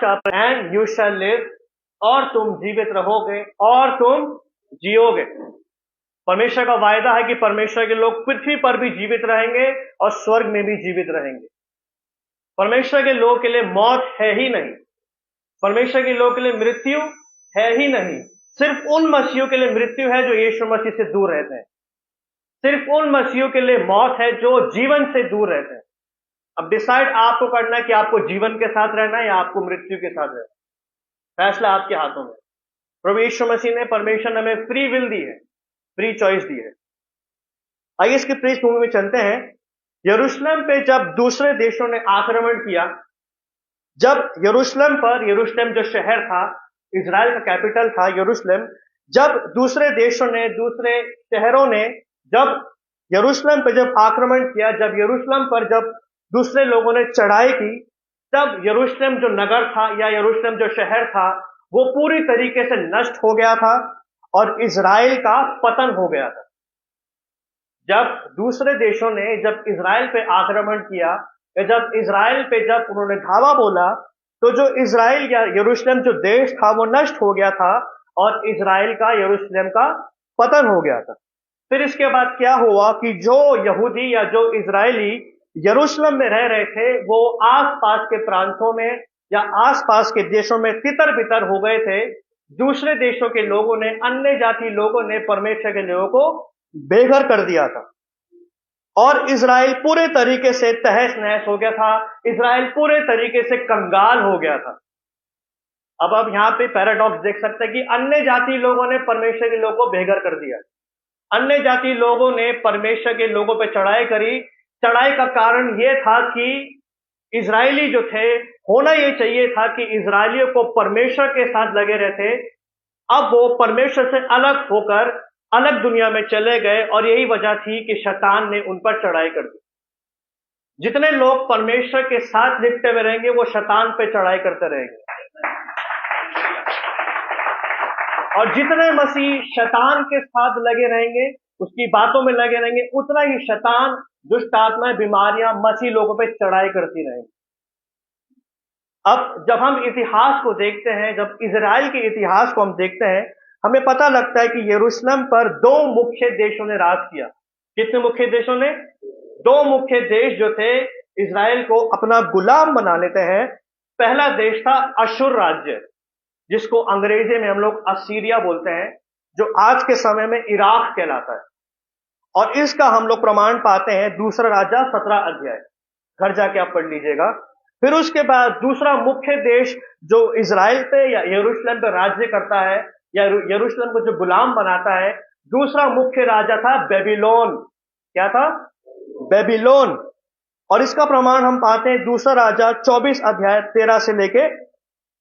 का and you shall live, और तुम जीवित रहोगे और तुम जियोगे। परमेश्वर का वायदा है कि परमेश्वर के लोग पृथ्वी पर भी जीवित रहेंगे और स्वर्ग में भी जीवित रहेंगे। परमेश्वर के लोग के लिए मौत है ही नहीं, परमेश्वर के लोग के लिए मृत्यु है ही नहीं। सिर्फ उन मसीहों के लिए मृत्यु है जो यीशु मसीह से दूर रहते हैं। सिर्फ उन मसीहों के लिए मौत है जो जीवन से दूर रहते हैं। अब डिसाइड आपको करना है कि आपको जीवन के साथ रहना है या आपको मृत्यु के साथ रहना है। फैसला आपके हाथों में। प्रभु यीशु मसीह ने, परमेश्वर ने हमें फ्री विल दी है, फ्री चॉइस दी है। आइए इसकी पृष्ठभूमि में चलते हैं। यरूशलेम पे जब दूसरे देशों ने आक्रमण किया, जब यरूशलेम जो शहर था, इजराइल का कैपिटल था यरूशलेम, जब दूसरे देशों ने, दूसरे शहरों ने जब यरूशलेम पर जब आक्रमण किया, जब यरूशलेम पर जब दूसरे लोगों ने चढ़ाई की, तब यरूशलेम जो नगर था या यरूशलेम जो शहर था वो पूरी तरीके से नष्ट हो गया था और इजराइल का पतन हो गया था। जब दूसरे देशों ने जब इजराइल पे आक्रमण किया या जब इजराइल पे जब उन्होंने धावा बोला, तो जो इजराइल या यरूशलेम जो देश था वो नष्ट हो गया था और इजराइल का, यरूशलेम का पतन हो गया था। फिर इसके बाद क्या हुआ कि जो यहूदी या जो इजरायली यरूशलेम में रह रहे थे वो आसपास के प्रांतों में या आसपास के देशों में तितर बितर हो गए थे। दूसरे देशों के लोगों ने, अन्य जाति लोगों ने परमेश्वर के लोगों को बेघर कर दिया था और इजराइल पूरे तरीके से तहस नहस हो गया था। इजराइल पूरे तरीके से कंगाल हो गया था। अब यहां पे पैराडॉक्स देख सकते हैं कि अन्य जाति लोगों ने परमेश्वर के लोगों को बेघर कर दिया। अन्य जाति लोगों ने परमेश्वर के लोगों पर चढ़ाई करी। चढ़ाई का कारण यह था कि इजरायली जो थे, होना यह चाहिए था कि इजरायलियों को परमेश्वर के साथ लगे रहते। अब वो परमेश्वर से अलग होकर अलग दुनिया में चले गए और यही वजह थी कि शैतान ने उन पर चढ़ाई कर दी। जितने लोग परमेश्वर के साथ लिपटे हुए रहेंगे वो शैतान पे चढ़ाई करते रहेंगे, और जितने मसीह शैतान के साथ लगे रहेंगे, उसकी बातों में लगे रहेंगे, उतना ही शैतान, दुष्ट आत्माएं, बीमारियां मसीह लोगों पे चढ़ाई करती रहेंगी। अब जब हम इतिहास को देखते हैं, जब इजराइल के इतिहास को हम देखते हैं, हमें पता लगता है कि यरूशलेम पर दो मुख्य देशों ने राज किया। कितने मुख्य देशों ने? दो मुख्य देश जो थे इजराइल को अपना गुलाम बना लेते हैं। पहला देश था अशुर राज्य, जिसको अंग्रेजी में हम लोग असीरिया बोलते हैं, जो आज के समय में इराक कहलाता है। और इसका हम लोग प्रमाण पाते हैं दूसरा राजा 17 अध्याय, घर जाके आप पढ़ लीजिएगा। फिर उसके बाद दूसरा मुख्य देश जो इजराइल पे या यरूशलेम पे राज्य करता है या यरूशलेम को जो गुलाम बनाता है, दूसरा मुख्य राजा था बेबीलोन। क्या था? बेबीलोन। और इसका प्रमाण हम पाते हैं दूसरा राजा 24 अध्याय 13 से लेके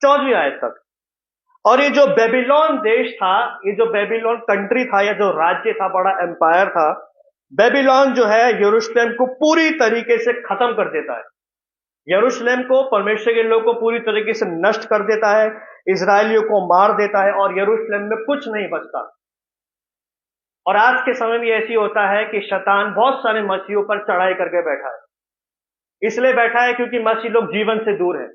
14वीं आयत तक। और ये जो बेबीलोन देश था, ये जो बेबीलोन कंट्री था या जो राज्य था, बड़ा एम्पायर था, बेबीलोन जो है यरूशलेम को पूरी तरीके से खत्म कर देता है। यरूशलेम को, परमेश्वर के लोग को पूरी तरीके से नष्ट कर देता है, इजरायलियों को मार देता है और यरूशलेम में कुछ नहीं बचता। और आज के समय भी ऐसी होता है कि शैतान बहुत सारे मसीहों पर चढ़ाई करके बैठा है। इसलिए बैठा है क्योंकि मसीह लोग जीवन से दूर है।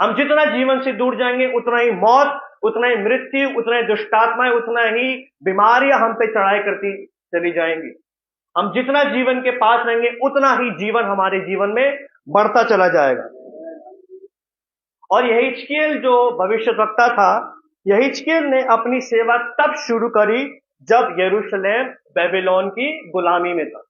हम जितना जीवन से दूर जाएंगे उतना ही मौत, उतना ही मृत्यु, उतना ही दुष्टात्माएं, उतना ही बीमारियां हम पे चढ़ाई करती चली जाएंगी। हम जितना जीवन के पास रहेंगे उतना ही जीवन हमारे जीवन में बढ़ता चला जाएगा। और यहिजकीएल जो भविष्यवक्ता था, यहिजकीएल ने अपनी सेवा तब शुरू करी जब यरूशलेम बेबीलोन की गुलामी में था।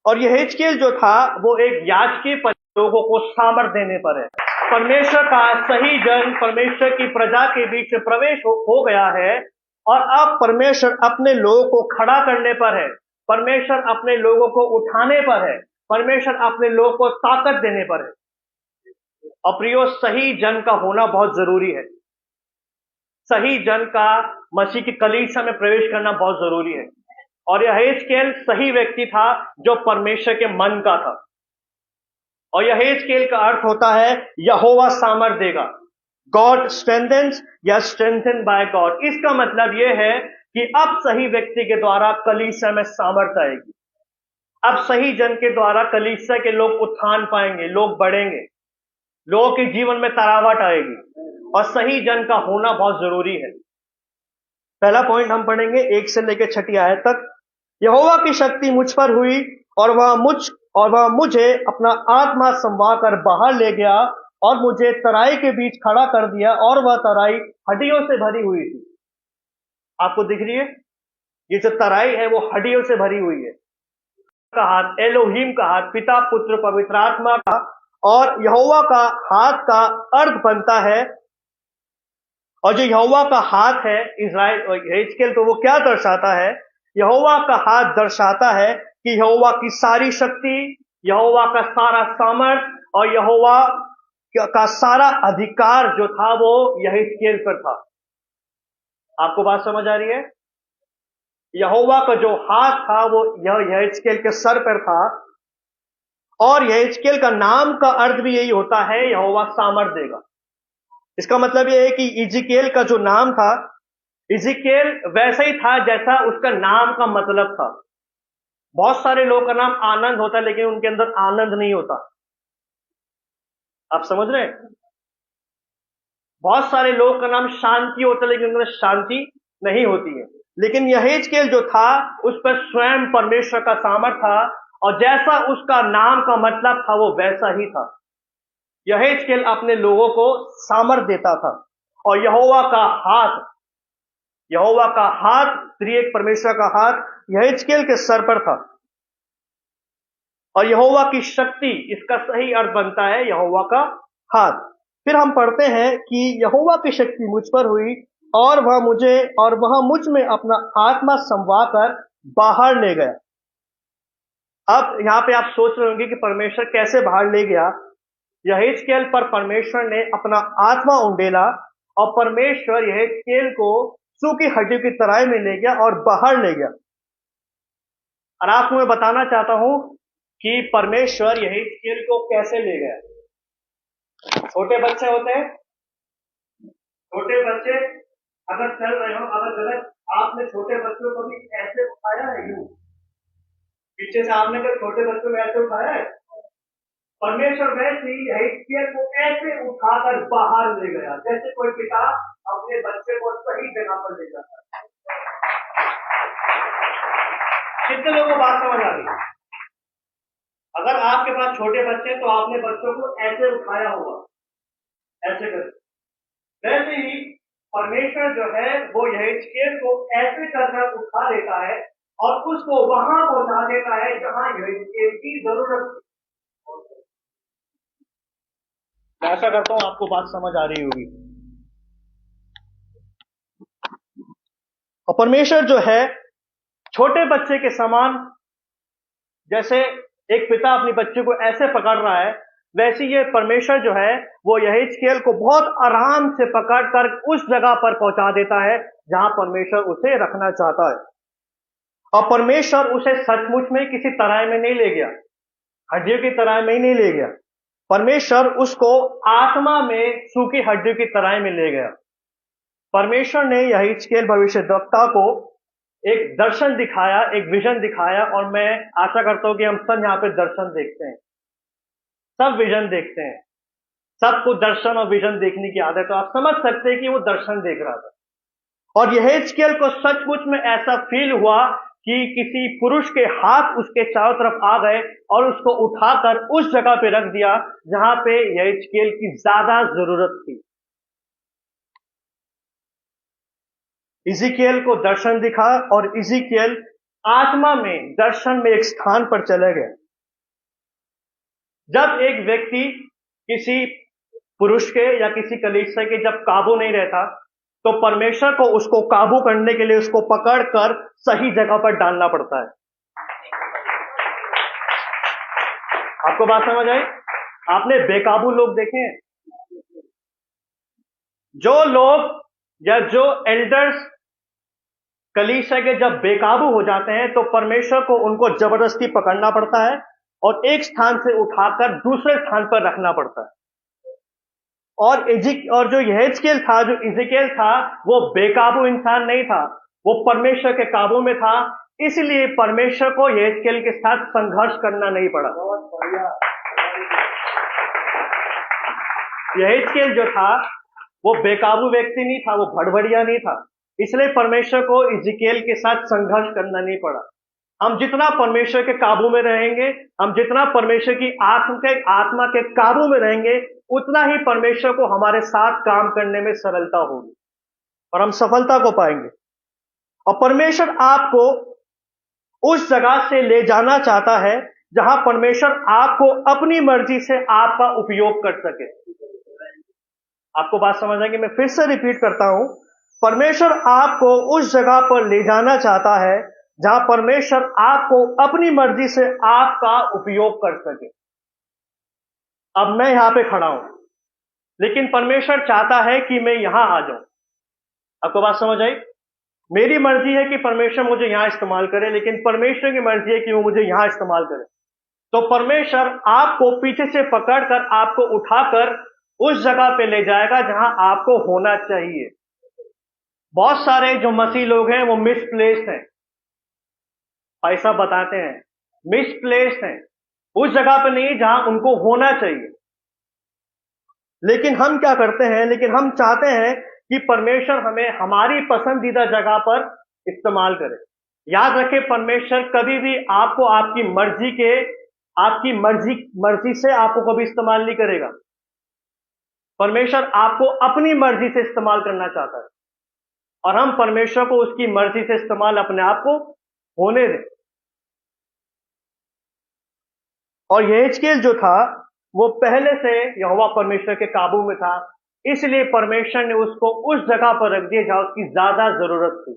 और यहिजकीएल जो था वो एक याजकीय लोगों को सामर्थ देने पर है। परमेश्वर का सही जन परमेश्वर की प्रजा के बीच में प्रवेश हो गया है और अब परमेश्वर अपने लोगों को खड़ा करने पर है। परमेश्वर अपने लोगों को उठाने पर है। परमेश्वर अपने लोगों को ताकत देने पर है। और प्रियो, सही जन का होना बहुत जरूरी है। सही जन का मसीह की कलीसिया में प्रवेश करना बहुत जरूरी है। और यहेजकेल सही व्यक्ति था जो परमेश्वर के मन का था। और यहेजकेल का अर्थ होता है यहोवा सामर्थ देगा। गॉड स्ट्रेंथन्स या स्ट्रेंथन बाय गॉड। इसका मतलब यह है कि अब सही व्यक्ति के द्वारा कलीसिया में सामर्थ आएगी। अब सही जन के द्वारा कलीसिया के लोग उत्थान पाएंगे, लोग बढ़ेंगे, लोगों के जीवन में तरावट आएगी, और सही जन का होना बहुत जरूरी है। पहला पॉइंट हम पढ़ेंगे 1 से लेकर 6 आयत तक। यहोवा की शक्ति मुझ पर हुई और वह मुझे अपना आत्मा संवार कर बाहर ले गया और मुझे तराई के बीच खड़ा कर दिया, और वह तराई हड्डियों से भरी हुई थी। आपको दिख रही है? ये जो तराई है वो हड्डियों से भरी हुई है। का हाथ, एलोहीम का हाथ, पिता पुत्र पवित्र आत्मा का, और यहोवा का हाथ का अर्थ बनता है। और जो यहोवा का हाथ है हिजकिय्याह, तो वो क्या दर्शाता है? यहोवा का हाथ दर्शाता है कि यहोवा की सारी शक्ति, यहोवा का सारा सामर्थ और यहोवा का सारा अधिकार जो था वो यहिजकिय्याह पर था। आपको बात समझ आ रही है? यहोवा का जो हाथ था वो यहिजकिय्याह के सर पर था, और यहिजकिय्याह का नाम का अर्थ भी यही होता है, यहोवा सामर्थ देगा। इसका मतलब यह है कि इजिकियेल का जो नाम था, इजिकियेल वैसा ही था जैसा उसका नाम का मतलब था। बहुत सारे लोगों का नाम आनंद होता है लेकिन उनके अंदर आनंद नहीं होता। आप समझ रहे हैं? बहुत सारे लोगों का नाम शांति होता है लेकिन उनके अंदर शांति नहीं होती है। लेकिन यहेजकेल जो था उस पर स्वयं परमेश्वर का सामर्थ था, और जैसा उसका नाम का मतलब था वो वैसा ही था। यहेजकेल अपने लोगों को सामर्थ देता था, और यहोवा का हाथ त्रिएक परमेश्वर का हाथ यहेजकेल के सर पर था। और यहोवा की शक्ति, इसका सही अर्थ बनता है यहोवा का हाथ। फिर हम पढ़ते हैं कि यहोवा की शक्ति मुझ पर हुई और वह मुझ में अपना आत्मा समवा कर बाहर ले गया। अब यहां पे आप सोच रहे होंगे कि परमेश्वर कैसे बाहर ले गया। यहेजकेल पर परमेश्वर ने अपना आत्मा उंडेला, और परमेश्वर यहेजकेल को सूखी हड्डियों की तराई में ले गया और बाहर ले गया। और आपको मैं बताना चाहता हूं कि परमेश्वर यहेजकेल को कैसे ले गया। छोटे बच्चे होते हैं, छोटे बच्चे अगर चल रहे हो, अगर आपने छोटे बच्चों को भी ऐसे उठाया है, यूं पीछे से आपने कभी छोटे बच्चों में ऐसे उठाया है? परमेश्वर वैसे ही यहेजकेल को ऐसे उठाकर बाहर ले गया, जैसे कोई पिता अपने बच्चे को सही जगह पर ले जाता है। कितने लोगों को बात समझ आ रही? अगर आपके पास छोटे बच्चे तो आपने बच्चों को ऐसे उठाया होगा, ऐसे कर। वैसे ही परमेश्वर जो है वो यहेजकेल को ऐसे कर उठा लेता है और उसको वहां पहुंचा देता है जहां यहेजकेल की जरूरत है। मैं ऐसा करता हूं, आपको बात समझ आ रही होगी। और परमेश्वर जो है छोटे बच्चे के समान, जैसे एक पिता अपने बच्चे को ऐसे पकड़ रहा है, वैसे ये परमेश्वर जो है वो यहेजकेल को बहुत आराम से पकड़कर उस जगह पर पहुंचा देता है जहां परमेश्वर उसे रखना चाहता है। और परमेश्वर उसे सचमुच में किसी तराई में नहीं ले गया, हड्डियों की तराई में ही नहीं ले गया। परमेश्वर उसको आत्मा में सूखी हड्डियों की तराई में ले गया। परमेश्वर ने यहेजकेल भविष्यद्वक्ता को एक दर्शन दिखाया, एक विजन दिखाया, और मैं आशा करता हूं कि हम सब यहाँ पे दर्शन देखते हैं, सब विजन देखते हैं। सबको दर्शन और विजन देखने की आदत है, तो आप समझ सकते हैं कि वो दर्शन देख रहा था। और यहेजकेल को सचमुच में ऐसा फील हुआ कि किसी पुरुष के हाथ उसके चारों तरफ आ गए और उसको उठाकर उस जगह पे रख दिया जहां पे यहेजकेल की ज्यादा जरूरत थी। इजिकियेल को दर्शन दिखा और इजिकियेल आत्मा में दर्शन में एक स्थान पर चले गए। जब एक व्यक्ति किसी पुरुष के या किसी कलीसिया के जब काबू नहीं रहता, तो परमेश्वर को उसको काबू करने के लिए उसको पकड़कर सही जगह पर डालना पड़ता है। आपको बात समझ आई? आपने बेकाबू लोग देखे हैं? जो लोग या जो एल्डर्स कलीसिया के जब बेकाबू हो जाते हैं तो परमेश्वर को उनको जबरदस्ती पकड़ना पड़ता है और एक स्थान से उठाकर दूसरे स्थान पर रखना पड़ता है। और जो यहेजकेल था, जो इजिकियेल था, वो बेकाबू इंसान नहीं था, वो परमेश्वर के काबू में था। इसलिए परमेश्वर को यहेजकेल के साथ संघर्ष करना नहीं पड़ा। यहेजकेल जो था वो बेकाबू व्यक्ति नहीं था, वो भड़बड़िया नहीं था, इसलिए परमेश्वर को इज़िकेल के साथ संघर्ष करना नहीं पड़ा। हम जितना परमेश्वर के काबू में रहेंगे, हम जितना परमेश्वर की आत्मा के काबू में रहेंगे, उतना ही परमेश्वर को हमारे साथ काम करने में सरलता होगी और हम सफलता को पाएंगे। और परमेश्वर आपको उस जगह से ले जाना चाहता है जहां परमेश्वर आपको अपनी मर्जी से आपका उपयोग कर सके। आपको बात समझ आएगी? मैं फिर से रिपीट करता हूं, परमेश्वर आपको उस जगह पर ले जाना चाहता है जहां परमेश्वर आपको अपनी मर्जी से आपका उपयोग कर सके। अब मैं यहां पे खड़ा हूं, लेकिन परमेश्वर चाहता है कि मैं यहां आ जाऊं। आपको बात समझ आई? मेरी मर्जी है कि परमेश्वर मुझे यहां इस्तेमाल करे, लेकिन परमेश्वर की मर्जी है कि वो मुझे यहां इस्तेमाल करे। तो परमेश्वर आपको पीछे से पकड़कर, आपको उठाकर उस जगह पे ले जाएगा जहां आपको होना चाहिए। बहुत सारे जो मसीह लोग हैं वो मिसप्लेस्ड हैं, भाई साहब बताते हैं, मिसप्लेस्ड हैं, उस जगह पे नहीं जहां उनको होना चाहिए। लेकिन हम क्या करते हैं, लेकिन हम चाहते हैं कि परमेश्वर हमें हमारी पसंदीदा जगह पर इस्तेमाल करे। याद रखें, परमेश्वर कभी भी आपको आपकी मर्जी से आपको कभी इस्तेमाल नहीं करेगा। परमेश्वर आपको अपनी मर्जी से इस्तेमाल करना चाहता है और हम परमेश्वर को उसकी मर्जी से इस्तेमाल अपने आप को होने दें। और यहेजकेल जो था वो पहले से यहोवा परमेश्वर के काबू में था, इसलिए परमेश्वर ने उसको उस जगह पर रख दिया जहां उसकी ज्यादा जरूरत थी।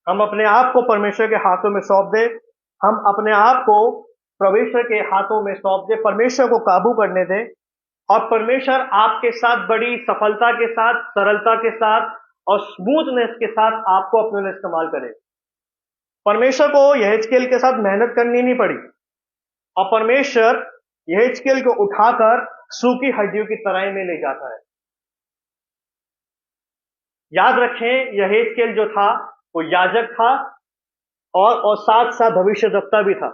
हम अपने आप को परमेश्वर के हाथों में सौंप दे, हम अपने आप को परमेश्वर के हाथों में सौंप दे, परमेश्वर को काबू करने दे, और परमेश्वर आपके साथ बड़ी सफलता के साथ, सरलता के साथ और स्मूथनेस के साथ आपको अपने लिए इस्तेमाल करे। परमेश्वर को यहेजकेल के साथ मेहनत करनी नहीं पड़ी और परमेश्वर यहेजकेल को उठाकर सूखी हड्डियों की तराई में ले जाता है। याद रखें, यहेजकेल जो था वो याजक था और साथ साथ भविष्यद्वक्ता भी था।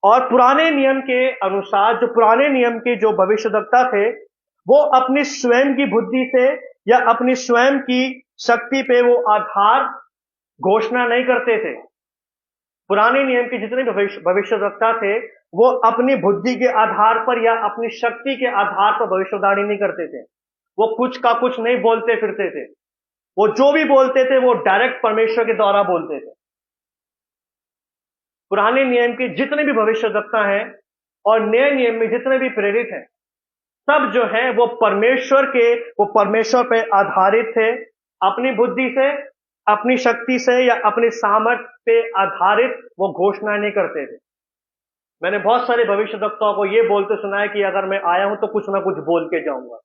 और पुराने नियम के अनुसार, जो पुराने नियम के जो भविष्यद्वक्ता थे, वो अपनी स्वयं की बुद्धि से या अपनी स्वयं की शक्ति पे वो आधार घोषणा नहीं करते थे। पुराने नियम के जितने भविष्यद्वक्ता थे वो अपनी बुद्धि के आधार पर या अपनी शक्ति के आधार पर भविष्यवाणी नहीं करते थे। वो कुछ का कुछ नहीं बोलते फिरते थे। वो जो भी बोलते थे वो डायरेक्ट परमेश्वर के द्वारा बोलते थे। पुराने नियम के जितने भी भविष्यद्वक्ता हैं और नए नियम में जितने भी प्रेरित हैं, सब जो है वो परमेश्वर पे आधारित थे। अपनी बुद्धि से, अपनी शक्ति से या अपनी सामर्थ्य पे आधारित वो घोषणा नहीं करते थे। मैंने बहुत सारे भविष्यद्वक्ताओं को ये बोलते सुना है कि अगर मैं आया हूं तो कुछ ना कुछ बोल के जाऊंगा।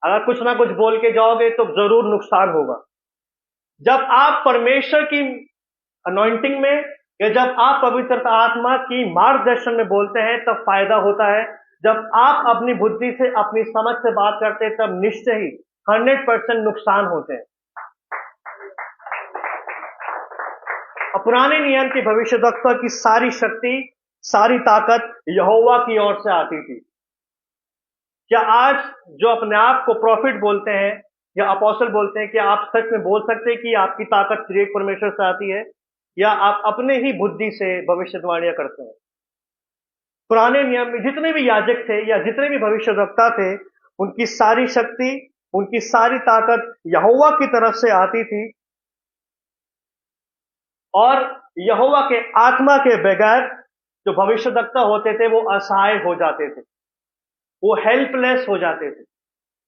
अगर कुछ ना कुछ बोल के जाओगे तो जरूर नुकसान होगा। जब आप परमेश्वर की अनॉइंटिंग में या जब आप पवित्र आत्मा की मार्गदर्शन में बोलते हैं तब फायदा होता है। जब आप अपनी बुद्धि से, अपनी समझ से बात करते हैं तब निश्चय ही 100% नुकसान होते हैं। और पुराने नियम की भविष्यद्वक्ता की सारी शक्ति, सारी ताकत यहोवा की ओर से आती थी। क्या आज जो अपने आप को प्रॉफिट बोलते हैं या अपोस्टल बोलते हैं, क्या आप सच में बोल सकते हैं कि आपकी ताकत त्रिएक परमेश्वर से आती है, या आप अपने ही बुद्धि से भविष्यवाणियां करते हैं? पुराने नियम में जितने भी याजक थे या जितने भी भविष्यद्वक्ता थे, उनकी सारी शक्ति, उनकी सारी ताकत यहोवा की तरफ से आती थी और यहोवा के आत्मा के बगैर जो भविष्यद्वक्ता होते थे वो असहाय हो जाते थे, वो हेल्पलेस हो जाते थे।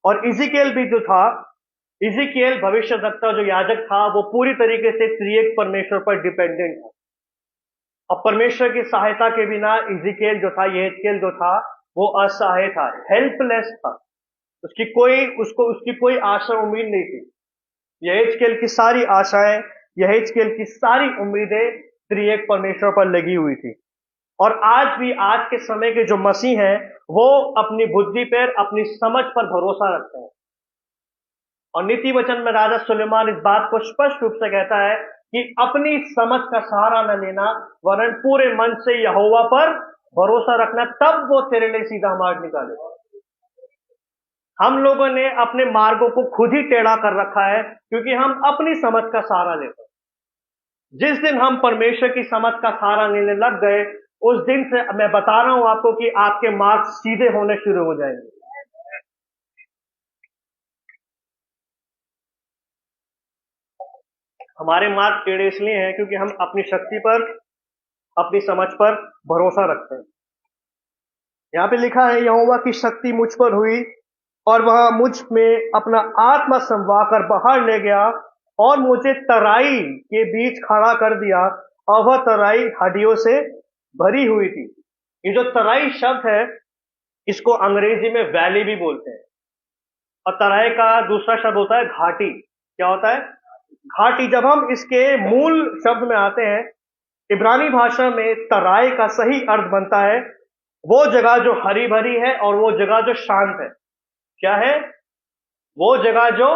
और इज़िकेल भी जो था, इज़िकेल भविष्यद्वक्ता जो याजक था, वो पूरी तरीके से त्रिएक परमेश्वर पर डिपेंडेंट था। और परमेश्वर की सहायता के बिना इज़िकेल जो था, यहेजकेल जो था, वो असहाय था, हेल्पलेस था। उसकी कोई आशा उम्मीद नहीं थी। यहेजकेल की सारी आशाएं, यहेजकेल की सारी उम्मीदें त्रिएक परमेश्वर पर लगी हुई थी। और आज भी, आज के समय के जो मसीह हैं, वो अपनी बुद्धि पर, अपनी समझ पर भरोसा रखते हैं। और नीति वचन में राजा सुलेमान इस बात को स्पष्ट रूप से कहता है कि अपनी समझ का सहारा न लेना, वरन पूरे मन से यहोवा पर भरोसा रखना, तब वो तेरे लिए सीधा मार्ग निकालेगा। हम लोगों ने अपने मार्गों को खुद ही टेढ़ा कर रखा है, क्योंकि हम अपनी समझ का सहारा लेते हैं। जिस दिन हम परमेश्वर की समझ का सहारा लेने लग गए, उस दिन से मैं बता रहा हूं आपको कि आपके मार्ग सीधे होने शुरू हो जाएंगे। हमारे मार्ग टेढ़े इसलिए हैं क्योंकि हम अपनी शक्ति पर, अपनी समझ पर भरोसा रखते हैं। यहां पे लिखा है, यहोवा की शक्ति मुझ पर हुई और वह मुझ में अपना आत्मा समवा कर बाहर ले गया और मुझे तराई के बीच खड़ा कर दिया, और वह तराई हड्डियों से भरी हुई थी। ये जो तराई शब्द है, इसको अंग्रेजी में वैली भी बोलते हैं, और तराई का दूसरा शब्द होता है घाटी। क्या होता है? घाटी। जब हम इसके मूल शब्द में आते हैं, इब्रानी भाषा में तराई का सही अर्थ बनता है वो जगह जो हरी भरी है और वो जगह जो शांत है। क्या है? वो जगह जो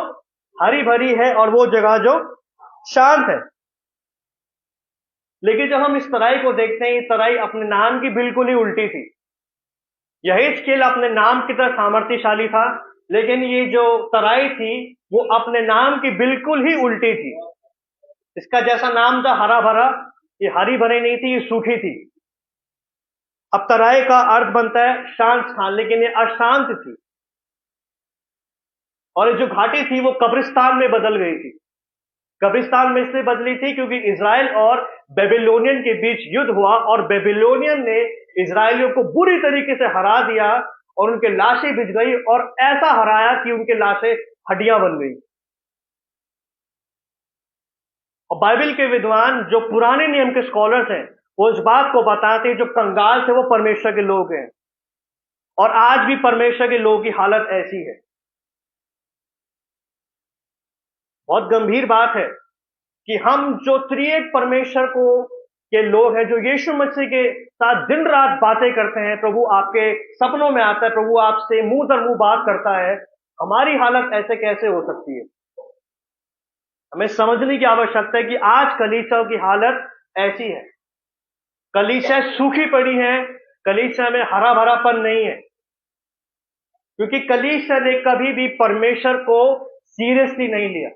हरी भरी है और वो जगह जो शांत है। लेकिन जब हम इस तराई को देखते हैं, ये तराई अपने नाम की बिल्कुल ही उल्टी थी। यहेजकेल अपने नाम की तरह सामर्थ्यशाली था, लेकिन ये जो तराई थी वो अपने नाम की बिल्कुल ही उल्टी थी। इसका जैसा नाम था हरा भरा, ये हरी भरी नहीं थी, ये सूखी थी। अब तराई का अर्थ बनता है शांत स्थान, लेकिन ये अशांत थी। और ये जो घाटी थी वो कब्रिस्तान में बदल गई थी। कब्रिस्तान में इसलिए बदली थी क्योंकि इजराइल और बेबीलोनियन के बीच युद्ध हुआ, और बेबीलोनियन ने इजराइलियों को बुरी तरीके से हरा दिया और उनके लाशें बिछ गई, और ऐसा हराया कि उनके लाशें हड्डियां बन गई। और बाइबल के विद्वान, जो पुराने नियम के स्कॉलर्स हैं, वो इस बात को बताते हैं जो कंगाल थे वो परमेश्वर के लोग हैं, और आज भी परमेश्वर के लोगों की हालत ऐसी है। बहुत गंभीर बात है कि हम जो त्रिएक परमेश्वर को के लोग हैं, जो यीशु मसीह के साथ दिन रात बातें करते हैं, प्रभु आपके सपनों में आता है, प्रभु आपसे मुंह दर मुंह बात करता है, हमारी हालत ऐसे कैसे हो सकती है? हमें समझने की आवश्यकता है कि आज कलीसियाओं की हालत ऐसी है। कलीसिया सूखी पड़ी है, कलीसिया में हरा भरापन नहीं है, क्योंकि कलीसिया ने कभी भी परमेश्वर को सीरियसली नहीं लिया।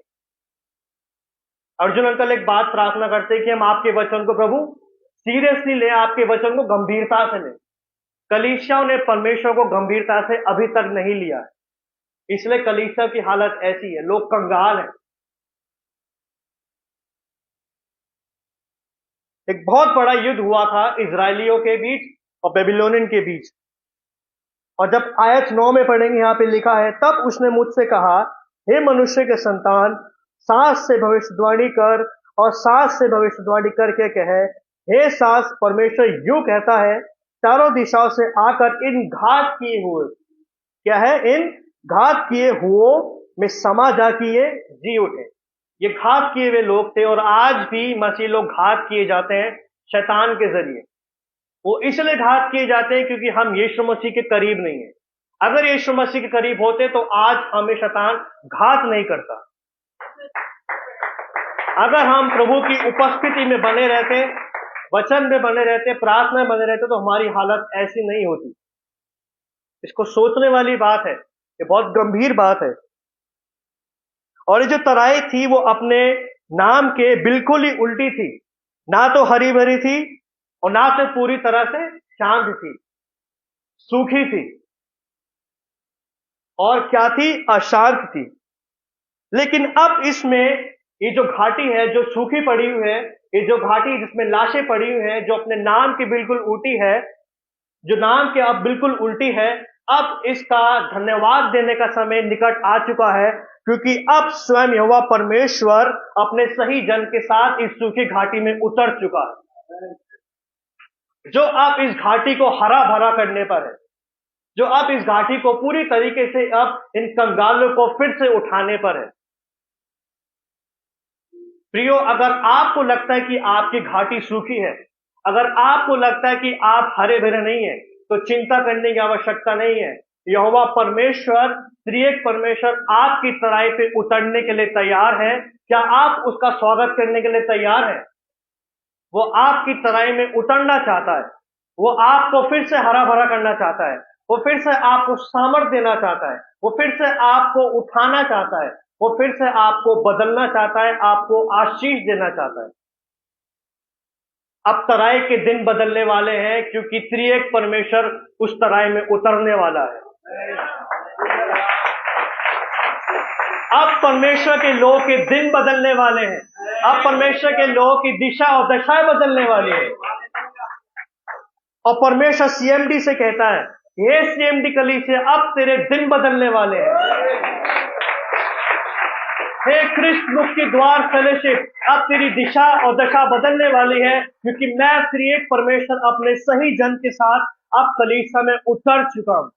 अर्जुन अंकल एक बात प्रार्थना करते हैं कि हम आपके वचन को प्रभु सीरियसली लें, आपके वचन को गंभीरता से लें। कलीसियाओं ने परमेश्वर को गंभीरता से अभी तक नहीं लिया है, इसलिए कलीसिया की हालत ऐसी है, लोग कंगाल हैं। एक बहुत बड़ा युद्ध हुआ था इजरायलियों के बीच और बेबीलोनियन के बीच, और जब आयत 9 में पढ़ेंगे, यहां पे लिखा है, तब उसने मुझसे कहा, हे मनुष्य के संतान, सांस से भविष्यवाणी कर और सांस से भविष्यवाणी करके कहे, हे सांस, परमेश्वर यूं कहता है, चारों दिशाओं से आकर इन घात किए हुए, क्या है? इन घात किए हुओं में समा जा कि ये जी उठे। ये घात किए हुए लोग थे, और आज भी मसीह लोग घात किए जाते हैं शैतान के जरिए। वो इसलिए घात किए जाते हैं क्योंकि हम यीशु मसीह के करीब नहीं है। अगर यीशु मसीह के करीब होते तो आज हमें शैतान घात नहीं करता। अगर हम प्रभु की उपस्थिति में बने रहते, वचन में बने रहते, प्रार्थना में बने रहते, तो हमारी हालत ऐसी नहीं होती। इसको सोचने वाली बात है, ये बहुत गंभीर बात है। और ये जो तराई थी वो अपने नाम के बिल्कुल ही उल्टी थी, ना तो हरी भरी थी और ना तो पूरी तरह से शांत थी, सूखी थी, और क्या थी? अशांत थी। लेकिन अब इसमें ये जो घाटी है जो सूखी पड़ी हुई है, ये जो घाटी जिसमें लाशें पड़ी हुई हैं, जो अपने नाम की बिल्कुल उल्टी है, जो नाम के अब बिल्कुल उल्टी है, अब इसका धन्यवाद देने का समय निकट आ चुका है, क्योंकि अब स्वयं यहोवा परमेश्वर अपने सही जन के साथ इस सूखी घाटी में उतर चुका है, जो अब इस घाटी को हरा भरा करने पर है, जो अब इस घाटी को पूरी तरीके से अब इन कंगालों को फिर से उठाने पर है। प्रियो, अगर आपको लगता है कि आपकी घाटी सूखी है, अगर आपको लगता है कि आप हरे भरे नहीं है, तो चिंता करने की आवश्यकता नहीं है। यहोवा परमेश्वर, त्रिएक परमेश्वर आपकी तराई पे उतरने के लिए तैयार है। क्या आप उसका स्वागत करने के लिए तैयार हैं? वो आपकी तराई में उतरना चाहता है। वो आपको फिर से हरा भरा करना चाहता है। वो फिर से आपको सामर्थ देना चाहता है। वो फिर से आपको उठाना चाहता है। वो फिर से आपको बदलना चाहता है, आपको आशीष देना चाहता है। अब तराई के दिन बदलने वाले हैं, क्योंकि त्रिएक परमेश्वर उस तराई में उतरने वाला है। अब परमेश्वर के लोगों के दिन बदलने वाले हैं। अब परमेश्वर के लोगों की दिशा और दशाएं बदलने वाली है। और परमेश्वर सीएमडी से कहता है, हे सीएमडी कलीसिया, अब तेरे दिन बदलने वाले हैं। हे क्रिस्ट मुख के द्वार फेलोशिप, अब तेरी दिशा और दशा बदलने वाली है, क्योंकि मैं त्रिएक परमेश्वर अपने सही जन के साथ अब कलीसिया में उतर चुका हूं।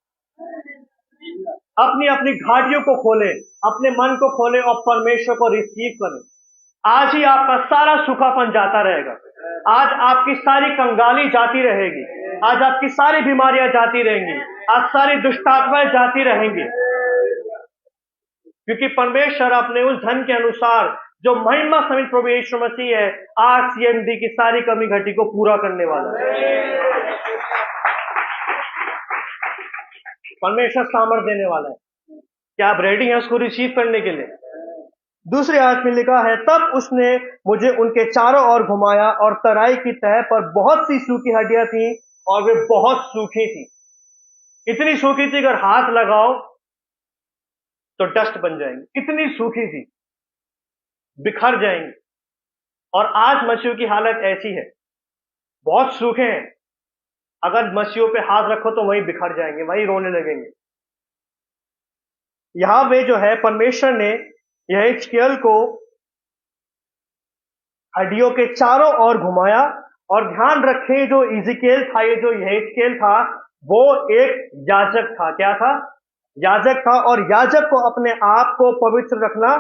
अपनी अपनी घाटियों को खोले, अपने मन को खोले और परमेश्वर को रिसीव करें। आज ही आपका सारा सूखापन जाता रहेगा। आज आपकी सारी कंगाली जाती रहेगी। आज आपकी सारी बीमारियां जाती रहेंगी। आज सारी दुष्टात्माएं जाती रहेंगी, क्योंकि परमेश्वर अपने उस धन के अनुसार जो महिमा समेत प्रभु यीशु मसीह है, आज सीएमडी की सारी कमी घटी को पूरा करने वाला है। परमेश्वर सामर्थ देने वाला है। क्या आप रेडी हैं उसको रिसीव करने के लिए? दूसरे आयत में लिखा है, तब उसने मुझे उनके चारों ओर घुमाया और तराई की तह पर बहुत सी सूखी हड्डियां थी और वे बहुत सूखी थी। इतनी सूखी थी अगर हाथ लगाओ तो डस्ट बन जाएंगी। इतनी सूखी थी, बिखर जाएंगी। और आज मछलियों की हालत ऐसी है, बहुत सूखे हैं। अगर मछलियों पे हाथ रखो तो वहीं बिखर जाएंगे, वहीं रोने लगेंगे। यहां वे जो है परमेश्वर ने यहेजकेल को हड्डियों के चारों ओर घुमाया। और ध्यान रखें, जो इज़िकेल था, ये जो यहेजकेल था, वो एक याजक था। क्या था? याजक था। और याजक को अपने आप को पवित्र रखना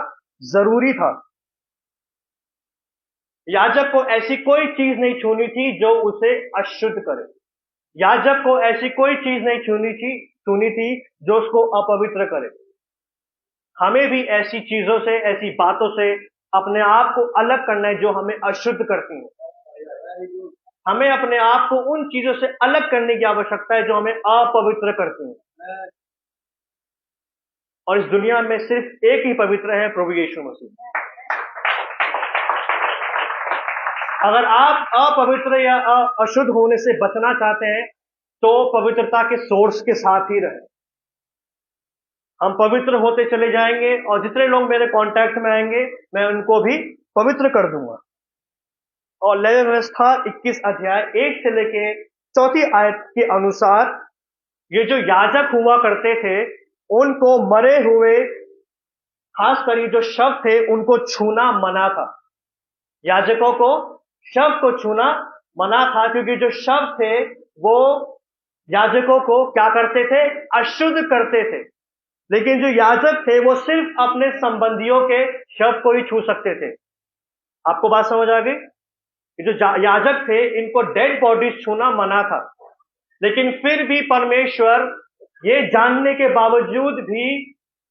जरूरी था। याजक को ऐसी कोई चीज नहीं छूनी थी जो उसे अशुद्ध करे। याजक को ऐसी कोई चीज नहीं छूनी थी जो उसको अपवित्र करे। हमें भी ऐसी चीजों से, ऐसी बातों से अपने आप को अलग करना है जो हमें अशुद्ध करती हैं। हमें अपने आप को उन चीजों से अलग करने की आवश्यकता है जो हमें अपवित्र करती हैं। और इस दुनिया में सिर्फ एक ही पवित्र है, प्रभु यीशु मसीह। अगर आप अपवित्र या अशुद्ध होने से बचना चाहते हैं तो पवित्रता के सोर्स के साथ ही रहें। हम पवित्र होते चले जाएंगे और जितने लोग मेरे कांटेक्ट में आएंगे मैं उनको भी पवित्र कर दूंगा। और लेवी व्यवस्था 21 अध्याय 1 से लेके 4 आयत के अनुसार ये जो याजक हुआ करते थे, उनको मरे हुए, खासकर जो शव थे, उनको छूना मना था। याजकों को शव को छूना मना था, क्योंकि जो शव थे वो याजकों को क्या करते थे? अशुद्ध करते थे। लेकिन जो याजक थे वो सिर्फ अपने संबंधियों के शव को ही छू सकते थे। आपको बात समझ आ गई? जो याजक थे, इनको डेड बॉडीज छूना मना था। लेकिन फिर भी परमेश्वर ये जानने के बावजूद भी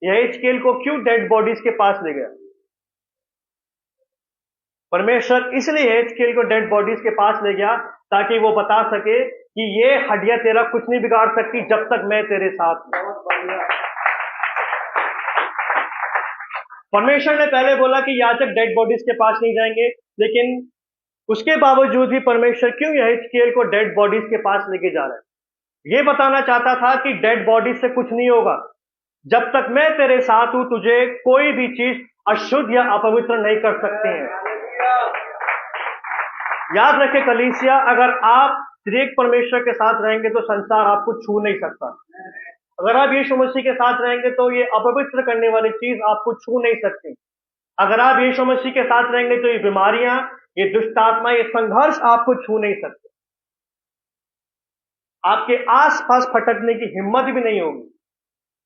यहेजकेल को क्यों डेड बॉडीज के पास ले गया? परमेश्वर इसलिए यहेजकेल को डेड बॉडीज के पास ले गया ताकि वो बता सके कि ये हड्डियां तेरा कुछ नहीं बिगाड़ सकती जब तक मैं तेरे साथ हूं। परमेश्वर ने पहले बोला कि याजक डेड बॉडीज के पास नहीं जाएंगे, लेकिन उसके बावजूद भी परमेश्वर क्यों यहेजकेल को डेड बॉडीज के पास लेके जा रहा है? ये बताना चाहता था कि डेड बॉडीज से कुछ नहीं होगा। जब तक मैं तेरे साथ हूं, तुझे कोई भी चीज अशुद्ध या अपवित्र नहीं कर सकती है। याद रखें कलीसिया, अगर आप त्रिएक परमेश्वर के साथ रहेंगे तो संसार आपको छू नहीं सकता। अगर आप यीशु मसीह के साथ रहेंगे तो ये अपवित्र करने वाली चीज आपको छू नहीं सकती। अगर आप यीशु मसीह के साथ रहेंगे तो ये बीमारियां, ये दुष्टात्मा, ये संघर्ष आपको छू नहीं सकते। आपके आसपास फटकने की हिम्मत भी नहीं होगी।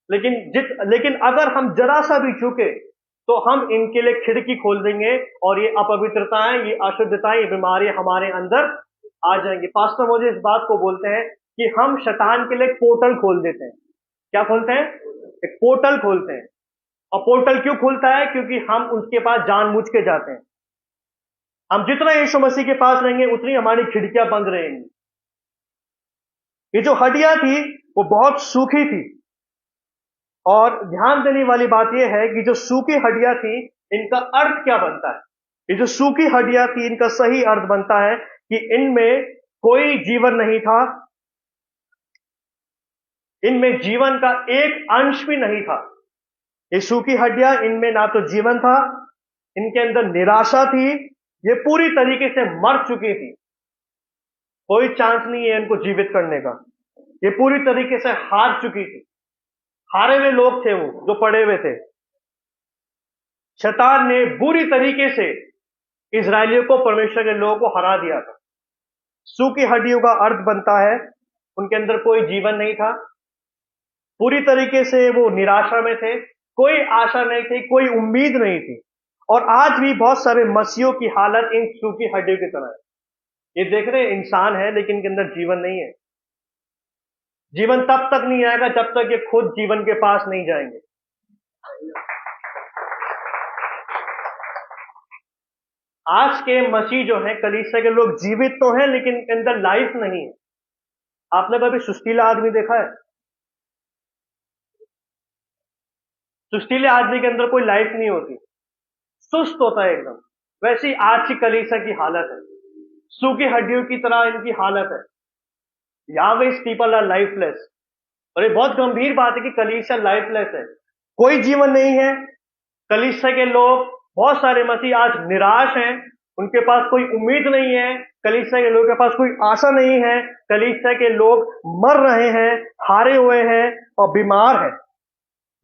लेकिन अगर हम जरा सा भी चूके तो हम इनके लिए खिड़की खोल देंगे और ये अपवित्रताएं, ये अशुद्धताएं, ये बीमारियां हमारे अंदर आ जाएंगी। पास्टर मुझे इस बात को बोलते हैं कि हम शैतान के लिए पोर्टल खोल देते हैं। क्या खोलते हैं? एक पोर्टल खोलते हैं। और पोर्टल क्यों खुलता है? क्योंकि हम उसके पास जानबूझ के जाते हैं। हम जितना यीशु मसीह के पास रहेंगे उतनी हमारी खिड़कियां बंद रहेंगी। ये जो हड्डियां थी वो बहुत सूखी थी, और ध्यान देने वाली बात यह है कि जो सूखी हड्डियां थी इनका अर्थ क्या बनता है? ये जो सूखी हड्डियां थी इनका सही अर्थ बनता है कि इनमें कोई जीवन नहीं था, इनमें जीवन का एक अंश भी नहीं था। ये सूखी हड्डियां, इनमें ना तो जीवन था, इनके अंदर निराशा थी, ये पूरी तरीके से मर चुकी थी, कोई चांस नहीं है इनको जीवित करने का। ये पूरी तरीके से हार चुकी थी, हारे हुए लोग थे वो जो पड़े हुए थे। शैतान ने बुरी तरीके से इजरायलियों को, परमेश्वर के लोगों को हरा दिया था। सूखी हड्डियों का अर्थ बनता है उनके अंदर कोई जीवन नहीं था, पूरी तरीके से वो निराशा में थे, कोई आशा नहीं थी, कोई उम्मीद नहीं थी। और आज भी बहुत सारे मसीहों की हालत इन सूखी हड्डियों की तरह है। ये देख रहे हैं इंसान है लेकिन इनके अंदर जीवन नहीं है। जीवन तब तक नहीं आएगा जब तक ये खुद जीवन के पास नहीं जाएंगे। आज के मसीह जो है, कलीसिया के लोग जीवित तो हैं लेकिन इनके अंदर लाइफ नहीं है। आपने कभी सुस्तीला आदमी देखा है? सुस्तीले आदमी के अंदर कोई लाइफ नहीं होती, सुस्त होता है एकदम। वैसी आज की कलीसिया की हालत है, सूखी हड्डियों की तरह इनकी हालत है। यावेस पीपल आर लाइफलेस। और ये बहुत गंभीर बात है कि कलीसिया लाइफलेस है, कोई जीवन नहीं है। कलीसिया के लोग, बहुत सारे मसीह आज निराश हैं, उनके पास कोई उम्मीद नहीं है, कलीसिया के लोगों के पास कोई आशा नहीं है, कलीसिया के लोग मर रहे हैं, हारे हुए हैं और बीमार हैं।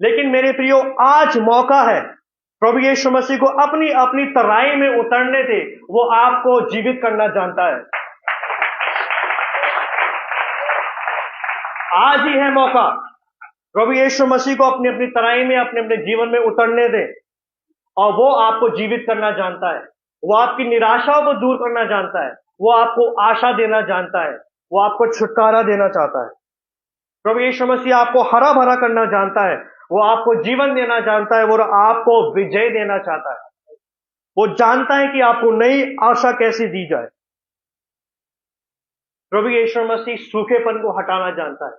लेकिन मेरे प्रियो, आज मौका है प्रभु यीशु मसीह को अपनी अपनी तराई में उतरने दे, वो आपको जीवित करना जानता है। आज ही है मौका, प्रभु यीशु मसीह को अपनी अपनी तराई में, अपने अपने जीवन में उतरने दे, और वो आपको जीवित करना जानता है। वो आपकी निराशाओं को दूर करना जानता है, वो आपको आशा देना जानता है, वो आपको छुटकारा देना चाहता है। प्रभु यीशु मसीह आपको हरा भरा करना जानता है, वो आपको जीवन देना जानता है, वो आपको विजय देना चाहता है। वो जानता है कि आपको नई आशा कैसे दी जाए। प्रभु यीशु मसीह सूखेपन को हटाना जानता है,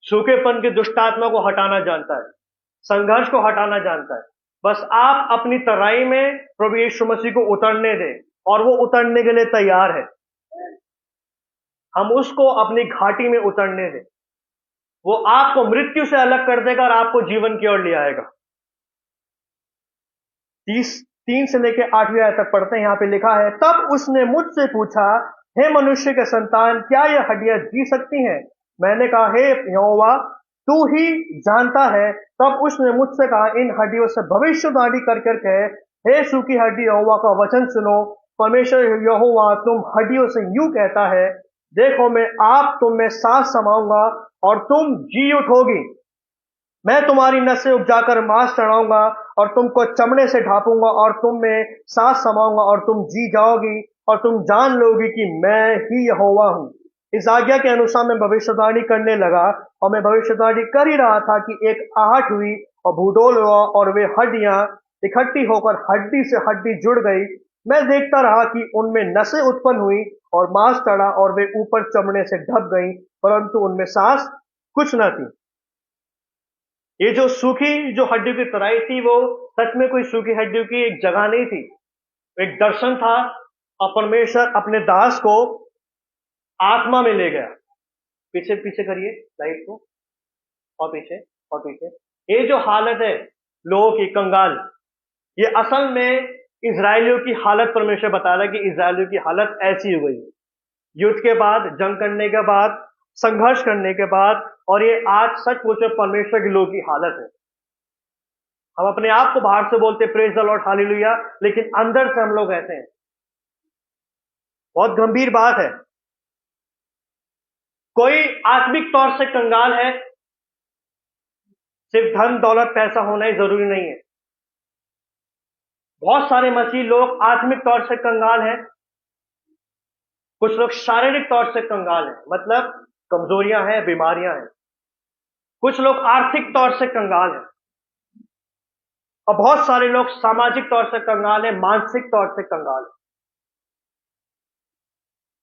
सूखेपन की दुष्टात्मा को हटाना जानता है, संघर्ष को हटाना जानता है। बस आप अपनी तराई में प्रभु यीशु मसीह को उतरने दें, और वो उतरने के लिए तैयार है। हम उसको अपनी घाटी में उतरने दें, वो आपको मृत्यु से अलग कर देगा और आपको जीवन की ओर ले आएगा। 3 से लेकर 8वीं आयत तक पढ़ते हैं। यहां पे लिखा है, तब उसने मुझसे पूछा, हे मनुष्य के संतान, क्या ये हड्डियां जी सकती हैं? मैंने कहा, हे यहोवा, तू ही जानता है। तब उसने मुझसे कहा, इन हड्डियों से भविष्यवाणी कर कर कहे, हे सूखी हड्डी, यहोवा का वचन सुनो। परमेश्वर यहोवा तुम हड्डियों से यूं कहता है, देखो मैं आप तुम में सांस समाऊंगा और तुम जी उठोगी। मैं तुम्हारी नसें उपजाकर मांस चढ़ाऊंगा और तुमको चमड़े से ढांपूंगा और तुम में सांस समाऊंगा और तुम जी जाओगी और तुम जान लोगी कि मैं ही यहोवा हूं। इस आज्ञा के अनुसार मैं भविष्यवाणी करने लगा, और मैं भविष्यवाणी कर ही रहा था कि एक आहट हुई और भूडोल हुआ और वे हड्डियां इकट्ठी होकर हड्डी से हड्डी जुड़ गई। मैं देखता रहा कि उनमें नसें उत्पन्न हुई और मांस चढ़ा और वे ऊपर चमड़े से ढक गई, परंतु उनमें सांस कुछ न थी। ये जो सूखी जो हड्डियों की तराई थी, वो सच में कोई सूखी हड्डियों की एक जगह नहीं थी, एक दर्शन था। और परमेश्वर अपने दास को आत्मा में ले गया। पीछे पीछे करिए लाइट को, और पीछे और पीछे। ये जो हालत है लोगों की कंगाल, ये असल में इजरायलियों की हालत परमेश्वर बता रहा है कि इजरायलियों की हालत ऐसी हो गई। युद्ध के बाद, जंग करने के बाद, संघर्ष करने के बाद, और ये आज सच पूछे परमेश्वर के लोगों की हालत है। हम अपने आप को बाहर से बोलते प्रेज द लॉर्ड, हालेलुया, लेकिन अंदर से हम लोग ऐसे हैं। बहुत गंभीर बात है। कोई आत्मिक तौर से कंगाल है, सिर्फ धन दौलत पैसा होना ही जरूरी नहीं है। बहुत सारे मसीह लोग आत्मिक तौर से कंगाल हैं, कुछ लोग शारीरिक तौर से कंगाल हैं, मतलब कमजोरियां हैं, बीमारियां हैं। कुछ लोग आर्थिक तौर से कंगाल हैं, और बहुत सारे लोग सामाजिक तौर से कंगाल हैं, मानसिक तौर से कंगाल हैं।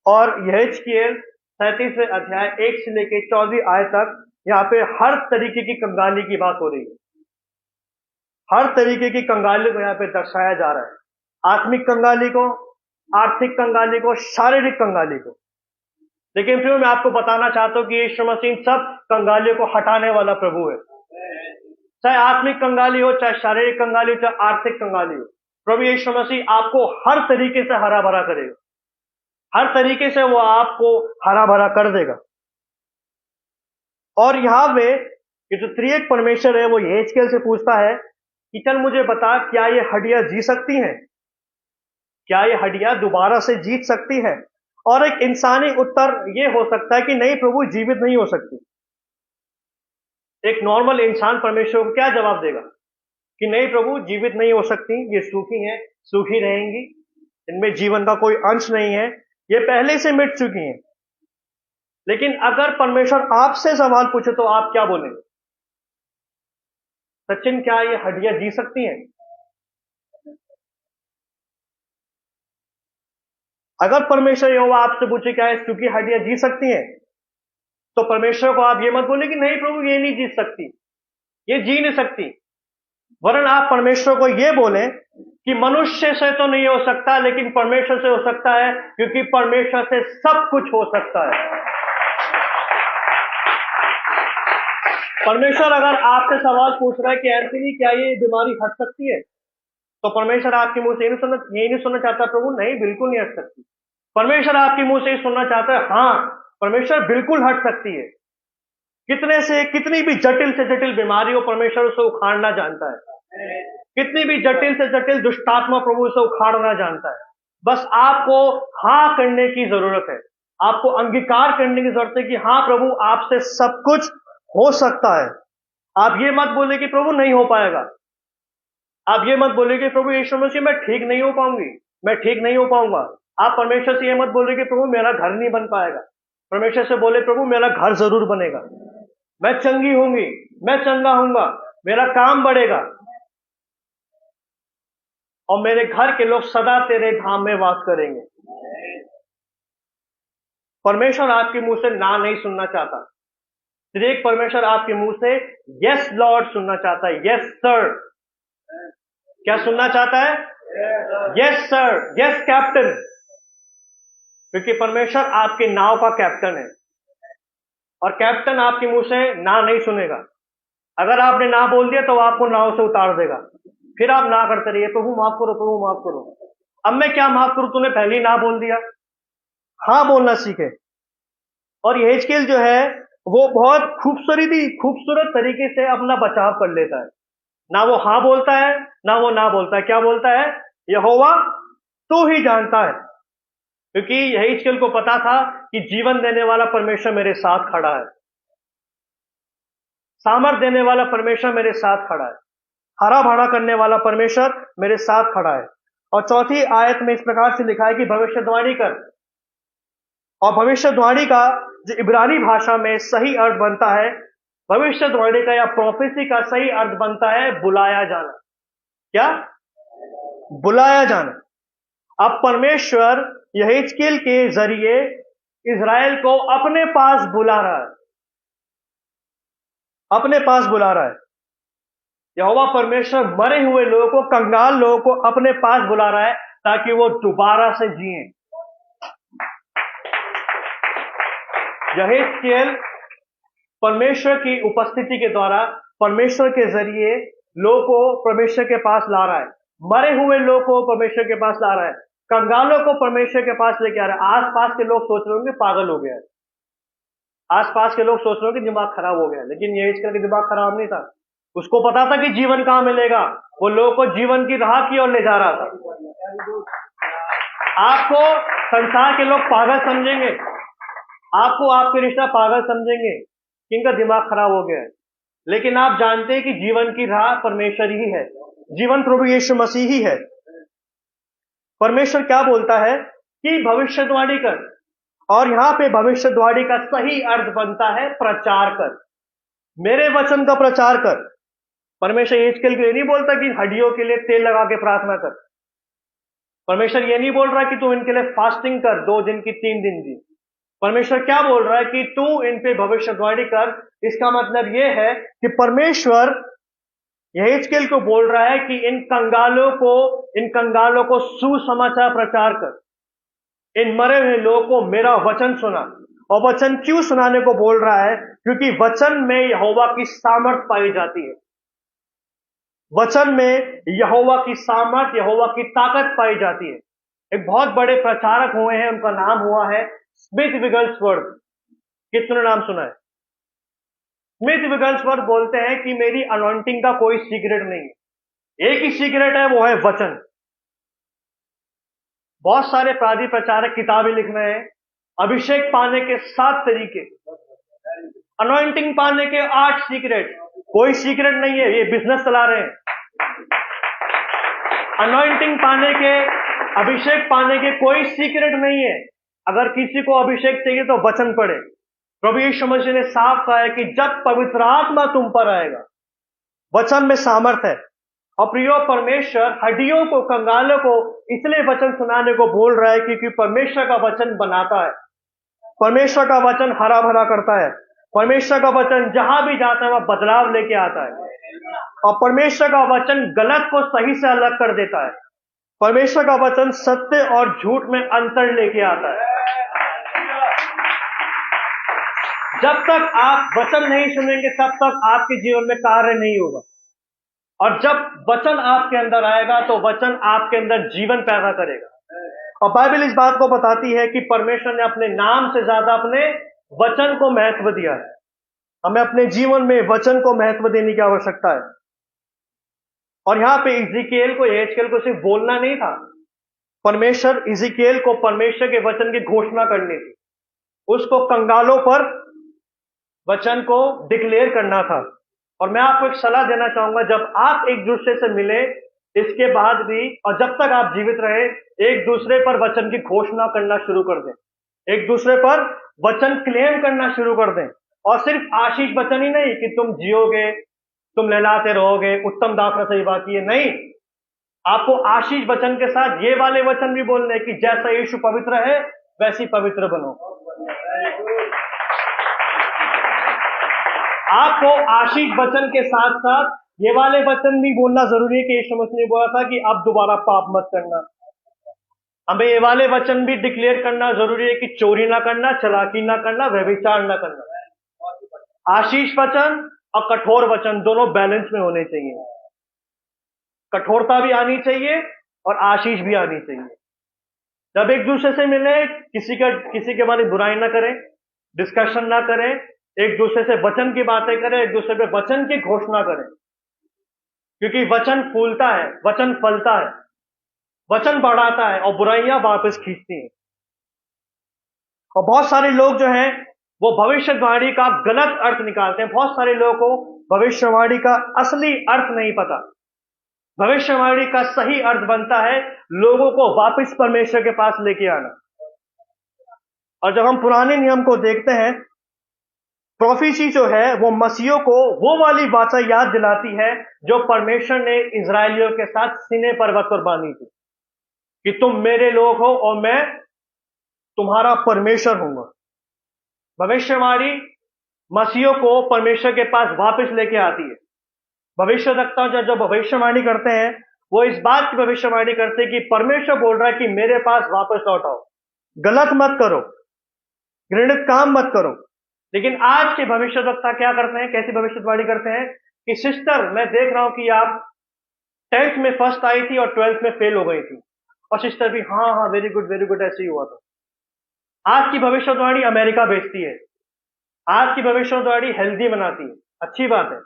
और यहेजकेल 37वें अध्याय 1 से लेकर 14 आयत तक यहाँ पे हर तरीके की कंगाली की बात हो रही है। हर तरीके की कंगाली को यहाँ पे दर्शाया जा रहा है, आत्मिक कंगाली को, आर्थिक कंगाली को, शारीरिक कंगाली को। लेकिन फिर मैं आपको बताना चाहता हूं कि यीशु मसीह सब कंगालियों को हटाने वाला प्रभु है। चाहे आत्मिक कंगाली हो, चाहे शारीरिक कंगाली हो, चाहे आर्थिक कंगाली हो, प्रभु यीशु मसीह आपको हर तरीके से हरा भरा करेगा। हर तरीके से वो आपको हरा भरा कर देगा। और यहां पे ये जो त्रिएक परमेश्वर है वो यहेजकेल से पूछता है कि चल मुझे बता, क्या ये हड्डियां जी सकती हैं? क्या ये हड्डियां दोबारा से जीत सकती है? और एक इंसानी उत्तर ये हो सकता है कि नहीं प्रभु, जीवित नहीं हो सकती। एक नॉर्मल इंसान परमेश्वर को क्या जवाब देगा कि नहीं प्रभु, जीवित नहीं हो सकती, ये सूखी हैं, सूखी रहेंगी, इनमें जीवन का कोई अंश नहीं है, ये पहले से मिट चुकी हैं। लेकिन अगर परमेश्वर आपसे सवाल पूछे तो आप क्या बोलेंगे? सचिन, क्या ये हड्डियां जी सकती हैं? अगर परमेश्वर यहोवा आपसे पूछे क्या ये सूखी हड्डियां जी सकती हैं, तो परमेश्वर को आप ये मत बोले कि नहीं प्रभु, ये नहीं जी सकती, ये जी नहीं सकती। वरन आप परमेश्वर को ये बोले कि मनुष्य से तो नहीं हो सकता, लेकिन परमेश्वर से हो सकता है, क्योंकि परमेश्वर से सब कुछ हो सकता है। परमेश्वर अगर आपसे सवाल पूछ रहा है कि एंथनी, क्या ये बीमारी हट सकती है, तो परमेश्वर आपके मुंह से यही नहीं सुनना चाहता प्रभु नहीं, बिल्कुल नहीं हट सकती। परमेश्वर आपके मुंह से ही सुनना चाहता है हाँ, परमेश्वर बिल्कुल हट सकती है। कितनी भी जटिल से जटिल बीमारी हो, परमेश्वर उसे उखाड़ना जानता है। कितनी भी जटिल से जटिल दुष्टात्मा प्रभु उसे उखाड़ना जानता है। बस आपको हाँ करने की जरूरत है, आपको अंगीकार करने की जरूरत है कि हाँ प्रभु, आपसे सब कुछ हो सकता है। आप ये मत बोले कि प्रभु नहीं हो पाएगा। आप ये मत बोले कि प्रभु यीशु मसीह मैं ठीक नहीं हो पाऊंगी, मैं ठीक नहीं हो पाऊंगा। आप परमेश्वर से ये मत बोले कि प्रभु मेरा घर नहीं बन पाएगा। परमेश्वर से बोले प्रभु मेरा घर जरूर बनेगा, मैं चंगी होंगी, मैं चंगा होऊंगा, मेरा काम बढ़ेगा, और मेरे घर के लोग सदा तेरे धाम में वास करेंगे। परमेश्वर आपके मुंह से ना नहीं सुनना चाहता। त्रिएक परमेश्वर आपके मुंह से यस लॉर्ड सुनना चाहता है, यस सर। क्या सुनना चाहता है? Yes sir, yes captain. क्योंकि परमेश्वर आपके नाव का कैप्टन है, और कैप्टन आपके मुंह से ना नहीं सुनेगा। अगर आपने ना बोल दिया तो आपको नाव से उतार देगा, फिर आप ना करते रहिए, प्रभु माफ करो, प्रभु माफ करो। अब मैं क्या माफ करूं, तूने पहले ही ना बोल दिया। हाँ बोलना सीखे। और यहेजकेल जो है वो बहुत खूबसूरत तरीके से अपना बचाव कर लेता है। ना वो हाँ बोलता है, ना वो ना बोलता है। क्या बोलता है? यहोवा तू ही जानता है। क्योंकि यहेजकेल को पता था कि जीवन देने वाला परमेश्वर मेरे साथ खड़ा है, सामर्थ देने वाला परमेश्वर मेरे साथ खड़ा है, हरा भरा करने वाला परमेश्वर मेरे साथ खड़ा है। और चौथी आयत में इस प्रकार से लिखा है कि भविष्यवाणी कर। और भविष्यवाणी का जो इब्रानी भाषा में सही अर्थ बनता है, भविष्यवाणी का या प्रोफेसी का सही अर्थ बनता है बुलाया जाना। क्या? बुलाया जाना। अब परमेश्वर यहेजकेल के जरिए इज़राइल को अपने पास बुला रहा है, अपने पास बुला रहा है। यहोवा परमेश्वर मरे हुए लोगों को, कंगाल लोगों को अपने पास बुला रहा है ताकि वो दोबारा से जिएं। यहेजकेल परमेश्वर की उपस्थिति के द्वारा, परमेश्वर के जरिए लोगों को परमेश्वर के पास ला रहा है, मरे हुए लोगों को परमेश्वर के पास ला रहा है, कंगालों को परमेश्वर के पास लेके आ रहा है। आसपास के लोग सोच रहे होंगे पागल हो गया है, आसपास के लोग सोच रहे होंगे दिमाग खराब हो गया, लेकिन यहेजकेल का दिमाग खराब नहीं था। उसको पता था कि जीवन कहां मिलेगा। वो लोगों को जीवन की राह की ओर ले जा रहा था। आपको संसार के लोग पागल समझेंगे, आपको आपके रिश्ता पागल समझेंगे, इनका दिमाग खराब हो गया है, लेकिन आप जानते हैं कि जीवन की राह परमेश्वर ही है, जीवन प्रभु यीशु मसीह ही है। परमेश्वर क्या बोलता है कि भविष्यवाणी कर, और यहां पे भविष्यवाणी का सही अर्थ बनता है प्रचार कर। मेरे वचन का प्रचार कर। परमेश्वर एजकेल के लिए नहीं बोलता कि हड्डियों के लिए तेल लगा के प्रार्थना कर। परमेश्वर ये नहीं बोल रहा कि तू इनके लिए फास्टिंग कर 2 दिन की 3 दिन की। परमेश्वर क्या बोल रहा है कि तू इन पे भविष्यवाणी कर। इसका मतलब यह है कि परमेश्वर यहेजकेल को बोल रहा है कि इन कंगालों को सुसमाचार प्रचार कर। इन मरे हुए लोगों को मेरा वचन सुना। और वचन क्यों सुनाने को बोल रहा है? क्योंकि वचन में यहोवा की सामर्थ पाई जाती है। वचन में यहोवा की सामर्थ, यहोवा की ताकत पाई जाती है। एक बहुत बड़े प्रचारक हुए हैं, उनका नाम हुआ है स्मिथ विगल्सवर्थ। किसने नाम सुना है? स्मिथ विगल्सवर्थ बोलते हैं कि मेरी अनॉइंटिंग का कोई सीक्रेट नहीं है, एक ही सीक्रेट है, वो है वचन। बहुत सारे प्रादी प्रचारक किताबें लिख रहे हैं, अभिषेक पाने के 7 तरीके, अनॉइंटिंग पाने के 8 सीक्रेट। कोई सीक्रेट नहीं है, ये बिजनेस चला रहे हैं। अनॉइंटिंग पाने के, अभिषेक पाने के कोई सीक्रेट नहीं है। अगर किसी को अभिषेक चाहिए तो वचन पढ़े। प्रभु यीशु मसीह ने साफ कहा है कि जब पवित्र आत्मा तुम पर आएगा, वचन में सामर्थ है। और प्रियो, परमेश्वर हड्डियों को, कंगालों को इसलिए वचन सुनाने को बोल रहा है क्योंकि परमेश्वर का वचन बनाता है। परमेश्वर का वचन हरा भरा करता है। परमेश्वर का वचन जहां भी जाता है वहां बदलाव लेके आता है। और परमेश्वर का वचन गलत को सही से अलग कर देता है। परमेश्वर का वचन सत्य और झूठ में अंतर लेके आता है। जब तक आप वचन नहीं सुनेंगे तब तक आपके जीवन में कार्य नहीं होगा। और जब वचन आपके अंदर आएगा तो वचन आपके अंदर जीवन पैदा करेगा। और बाइबल इस बात को बताती है कि परमेश्वर ने अपने नाम से ज्यादा अपने वचन को महत्व दिया है। हमें अपने जीवन में वचन को महत्व देने की आवश्यकता है। और यहां पे इज़िकिएल को, यहेजकेल को सिर्फ बोलना नहीं था, परमेश्वर इज़िकिएल को परमेश्वर के वचन की घोषणा करनी थी। उसको कंगालों पर वचन को डिक्लेयर करना था। और मैं आपको एक सलाह देना चाहूंगा, जब आप एक दूसरे से मिले इसके बाद भी और जब तक आप जीवित रहे, एक दूसरे पर वचन की घोषणा करना शुरू कर दें। एक दूसरे पर वचन क्लेम करना शुरू कर दें। और सिर्फ आशीष वचन ही नहीं कि तुम जियोगे, तुम लहलाते रहोगे, उत्तम दाखला सही बात ये नहीं। आपको आशीष वचन के साथ ये वाले वचन भी बोलने कि जैसा यीशु पवित्र है वैसी पवित्र बनो। आपको आशीष वचन के साथ साथ ये वाले वचन भी बोलना जरूरी है कि यीशु मसीह ने बोला था कि अब दोबारा पाप मत करना। हमें ये वाले वचन भी डिक्लेयर करना जरूरी है कि चोरी ना करना, चालाकी ना करना, व्यभिचार ना करना। आशीष वचन और कठोर वचन दोनों बैलेंस में होने चाहिए। कठोरता भी आनी चाहिए और आशीष भी आनी चाहिए। जब एक दूसरे से मिले, किसी के बारे में बुराई ना करें, डिस्कशन ना करें, एक दूसरे से वचन की बातें करें, एक दूसरे पे वचन की घोषणा करें। क्योंकि वचन फूलता है, वचन फलता है, वचन बढ़ाता है और बुराइयां वापस खींचती हैं। और बहुत सारे लोग जो हैं वो भविष्यवाणी का गलत अर्थ निकालते हैं। बहुत सारे लोगों को भविष्यवाणी का असली अर्थ नहीं पता। भविष्यवाणी का सही अर्थ बनता है लोगों को वापस परमेश्वर के पास लेके आना। और जब हम पुराने नियम को देखते हैं, प्रोफेसी जो है वो मसीहों को वो वाली वाचा याद दिलाती है जो परमेश्वर ने इजरायलियों के साथ सीने पर्वत पर बांधी थी कि तुम मेरे लोग हो और मैं तुम्हारा परमेश्वर हूंगा। भविष्यवाणी मसीहों को परमेश्वर के पास वापस लेके आती है। भविष्यवक्ता जो भविष्यवाणी करते हैं वो इस बात की भविष्यवाणी करते हैं कि परमेश्वर बोल रहा है कि मेरे पास वापस लौट आओ, गलत मत करो, घृणित काम मत करो। लेकिन आज के भविष्यवक्ता क्या करते हैं, कैसी भविष्यवाणी करते हैं कि सिस्टर मैं देख रहा हूं कि आप 10th में फर्स्ट आई थी और 12th में फेल हो गई थी, और सिस्टर भी हाँ हाँ वेरी गुड ऐसे ही हुआ था। आज की भविष्यवाणी अमेरिका भेजती है, आज की भविष्यवाणी हेल्दी बनाती है, अच्छी बात है।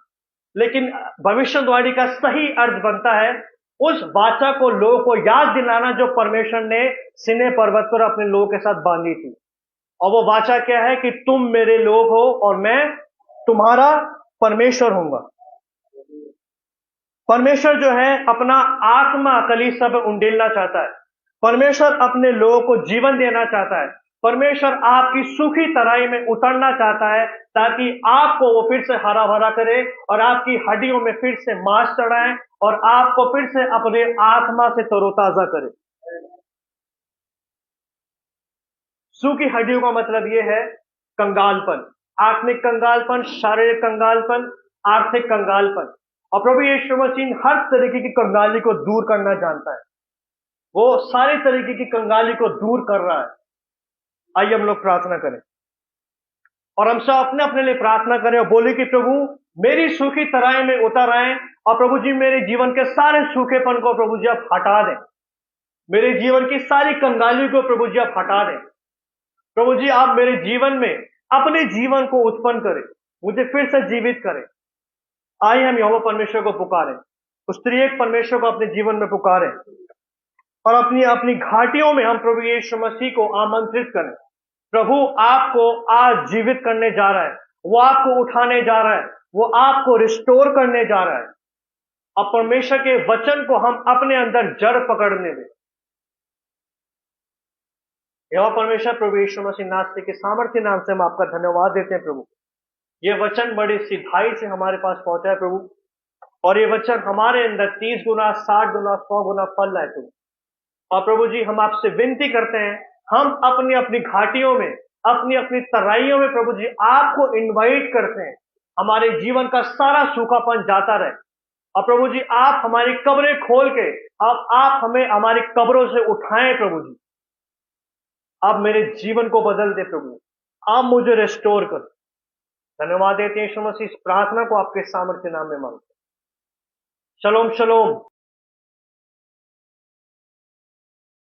लेकिन भविष्यवाणी का सही अर्थ बनता है उस वाचा को लोगों को याद दिलाना जो परमेश्वर ने सीने पर्वत पर अपने लोगों के साथ बांधी थी। और वो वाचा क्या है कि तुम मेरे लोग हो और मैं तुम्हारा परमेश्वर हूंगा। परमेश्वर जो है अपना आत्मा कलीसिया पर उंडेलना चाहता है। परमेश्वर अपने लोगों को जीवन देना चाहता है। परमेश्वर आपकी सूखी तराई में उतरना चाहता है ताकि आपको वो फिर से हरा भरा करे और आपकी हड्डियों में फिर से मांस चढ़ाए और आपको फिर से अपने आत्मा से तरोताजा करे। सूखी हड्डियों का मतलब यह है कंगालपन, आत्मिक कंगालपन, शारीरिक कंगालपन, आर्थिक कंगालपन। और प्रभु यीशु मसीह हर तरीके की कंगाली को दूर करना जानता है। वो सारी तरीके की कंगाली को दूर कर रहा है। आइए हम लोग प्रार्थना करें और हम सब अपने अपने लिए प्रार्थना करें और बोले कि प्रभु मेरी सूखी तराई में उतर आए और प्रभु जी मेरे जीवन के सारे सूखेपन को प्रभु जी आप हटा दें। मेरे जीवन की सारी कंगाली को प्रभु जी आप हटा दें। प्रभु जी आप मेरे जीवन में अपने जीवन को उत्पन्न करें, मुझे फिर से जीवित करें। आइए हम यहोवा परमेश्वर को पुकारें, उस त्रिएक परमेश्वर को अपने जीवन में पुकारें और अपनी अपनी घाटियों में हम प्रभु यीशु मसीह को आमंत्रित करें। प्रभु आपको आज जीवित करने जा रहा है, वो आपको उठाने जा रहा है, वो आपको रिस्टोर करने जा रहा है। अब परमेश्वर के वचन को हम अपने अंदर जड़ पकड़ने दें। यहोवा परमेश्वर प्रभु यीशु मसीह नासरी के सामर्थ्य नाम से हम आपका धन्यवाद देते हैं प्रभु। ये वचन बड़ी सिधाई से हमारे पास पहुंचा है प्रभु, और ये वचन हमारे अंदर 30 गुना, 60 गुना, 100 गुना फल लाए प्रभु। और प्रभु जी हम आपसे विनती करते हैं, हम अपनी अपनी घाटियों में, अपनी अपनी तराइयों में प्रभु जी आपको इनवाइट करते हैं। हमारे जीवन का सारा सूखापन जाता रहे और प्रभु जी आप हमारी कब्रें खोल के अब आप हमें हमारी कब्रों से उठाएं प्रभु जी। आप मेरे जीवन को बदल दे प्रभु, आप मुझे रेस्टोर कर। धन्यवाद देते हैं यीशु मसीह, इस प्रार्थना को आपके सामर्थ्य नाम में मांगते हैं। शलोम शलोम।